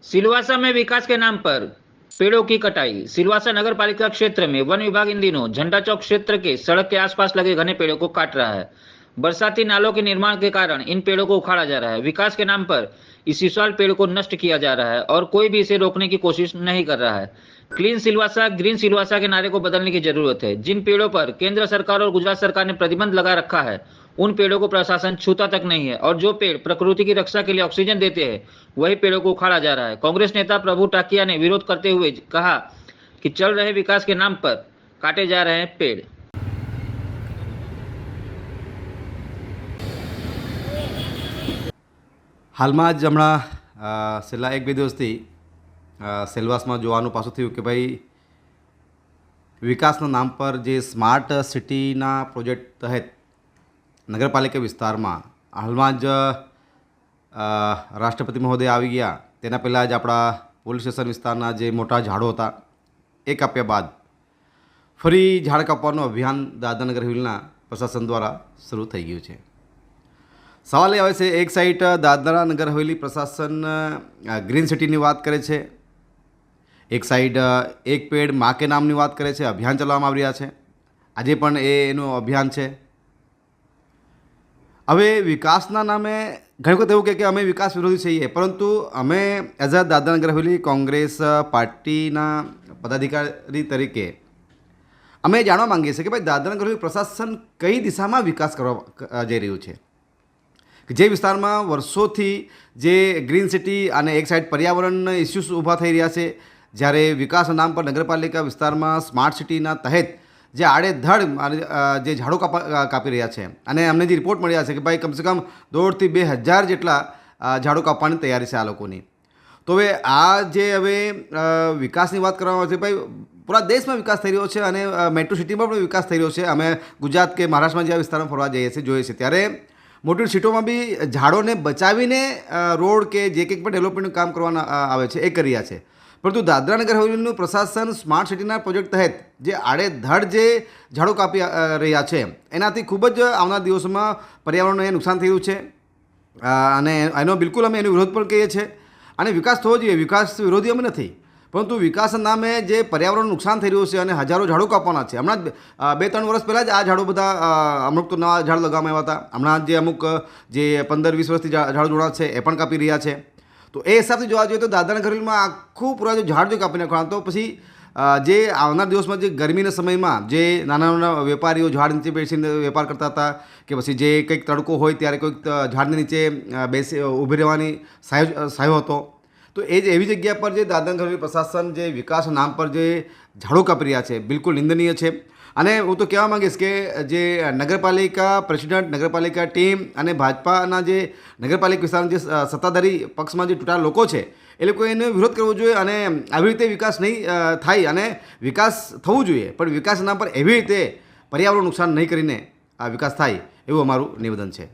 सिलवासा में विकास के नाम पर पेड़ों की कटाई। सिलवासा नगर पालिका क्षेत्र में वन विभाग इन दिनों झंडा चौक क्षेत्र के सड़क के आसपास लगे घने पेड़ों को काट रहा है। बरसाती नालों के निर्माण के कारण इन पेड़ों को उखाड़ा जा रहा है। विकास के नाम पर इस विशाल पेड़ को नष्ट किया जा रहा है और कोई भी इसे रोकने की कोशिश नहीं कर रहा है। क्लीन सिलवासा, ग्रीन सिलवासा के नारे को बदलने की जरूरत है। जिन पेड़ों पर केंद्र सरकार और गुजरात सरकार ने प्रतिबंध लगा रखा है, उन पेड़ों को प्रशासन छूता तक नहीं है और जो पेड़ प्रकृति की रक्षा के लिए ऑक्सीजन देते हैं, वही पेड़ों को उखाड़ा जा रहा है। कांग्रेस नेता प्रभु टाकिया ने विरोध करते हुए कहा कि चल रहे विकास के नाम पर काटे जा रहे हैं पेड़। હાલમાં જ હમણાં છેલ્લા એક બે દિવસથી સેલવાસમાં જોવાનું પાછું થયું કે ભાઈ વિકાસના નામ પર જે સ્માર્ટ સિટીના પ્રોજેક્ટ તહેત નગરપાલિકા વિસ્તારમાં હાલમાં જ રાષ્ટ્રપતિ મહોદય આવી ગયા તેના પહેલાં જ આપણા પોલીસ સ્ટેશન વિસ્તારના જે મોટા ઝાડો હતા એ કાપ્યા બાદ ફરી ઝાડ કાપવાનું અભિયાન દાદરાનગર હિલના પ્રશાસન દ્વારા શરૂ થઈ ગયું છે। सवाल ये आवे છે एक साइड दादरा नगर हवेली प्रशासन ग्रीन सिटीनी बात करे छे, एक साइड एक पेड़ माँ के नामनी बात करे छे, अभियान चलाववामां आवी रह्या छे। आजे पण एनुं अभियान छे। हवे विकासना नामे घणी वखत एवुं कहे के अमे विकास विरोधी छीए, परंतु अमे एज अ दादरा नगर हवेली कांग्रेस पार्टीना पदाधिकारी तरीके अमे जाणवा मांगीए छीए के भाई दादरा नगर हवेली प्रशासन कई दिशामां विकास करवा जई रह्युं छे। જે વિસ્તારમાં વર્ષોથી જે ગ્રીન સિટી અને એક સાઈડ પર્યાવરણ ઇસ્યુઝ ઊભા થઈ રહ્યા છે, જ્યારે વિકાસના નામ પર નગરપાલિકા વિસ્તારમાં સ્માર્ટ સિટીના તહેત જે આડેધડ જે ઝાડો કાપી રહ્યા છે અને અમને જે રિપોર્ટ મળ્યા છે કે ભાઈ કમસે કમ 1,500 થી 2,000 જેટલા ઝાડો કાપવાની તૈયારી છે આ લોકોની। તો હવે આ જે હવે વિકાસની વાત કરવામાં આવે છે, ભાઈ પૂરા દેશમાં વિકાસ થઈ રહ્યો છે અને મેટ્રો સિટીમાં પણ વિકાસ થઈ રહ્યો છે। અમે ગુજરાત કે મહારાષ્ટ્રમાં જે આ વિસ્તારમાં ફરવા જઈએ છીએ જોઈએ છીએ ત્યારે મોટી સિટીઓમાં બી ઝાડોને બચાવીને રોડ કે જે કંઈક પણ ડેવલપમેન્ટનું કામ કરવાના આવે છે એ કરી રહ્યા છે, પરંતુ દાદરાનગર હવેલીનું પ્રશાસન સ્માર્ટ સિટીના પ્રોજેક્ટ તહેત જે આડેધડ જે ઝાડો કાપી રહ્યા છે એનાથી ખૂબ જ આવનાર દિવસોમાં પર્યાવરણને નુકસાન થઈ રહ્યું છે અને એનો બિલકુલ અમે એનો વિરોધ પણ કહીએ છીએ। અને વિકાસ થવો જોઈએ, વિકાસ વિરોધી અમે નથી, પરંતુ વિકાસના નામે જે પર્યાવરણનું નુકસાન થઈ રહ્યું છે અને હજારો ઝાડો કાપવાના છે। હમણાં જ 2-3 વર્ષ પહેલાં જ આ ઝાડો બધા અમુક તો નવા ઝાડ લગાવવામાં આવ્યા હતા, હમણાં જે અમુક જે 15-20 વર્ષથી ઝાડો જોડા છે એ પણ કાપી રહ્યા છે। તો એ હિસાબથી જોવા જોઈએ તો દાદરાનગર હવેલીમાં આખું પૂરા જો ઝાડ જો કાપી નાખવાના, તો પછી જે આવનાર દિવસમાં જે ગરમીના સમયમાં જે નાના નાના વેપારીઓ ઝાડ નીચે બેસીને વેપાર કરતા હતા કે પછી જે કંઈક તડકો હોય ત્યારે કોઈક ઝાડની નીચે બેસી ઊભી રહેવાની સાયો હતો, તો એ જ એવી જગ્યા પર જે દાદરાનગર હવેલી પ્રશાસન જે વિકાસના નામ પર જે ઝાડો કાપી રહ્યા છે બિલકુલ નિંદનીય છે। અને હું તો કહેવા માંગીશ કે જે નગરપાલિકા પ્રેસિડેન્ટ, નગરપાલિકા ટીમ અને ભાજપાના જે નગરપાલિકા વિસ્તારના જે સત્તાધારી પક્ષમાં જે ચૂંટાયેલા લોકો છે એ લોકોએ એનો વિરોધ કરવો જોઈએ અને આવી રીતે વિકાસ નહીં થાય અને વિકાસ થવું જોઈએ, પણ વિકાસના નામ પર એવી રીતે પર્યાવરણ નુકસાન નહીં કરીને આ વિકાસ થાય એવું અમારું નિવેદન છે।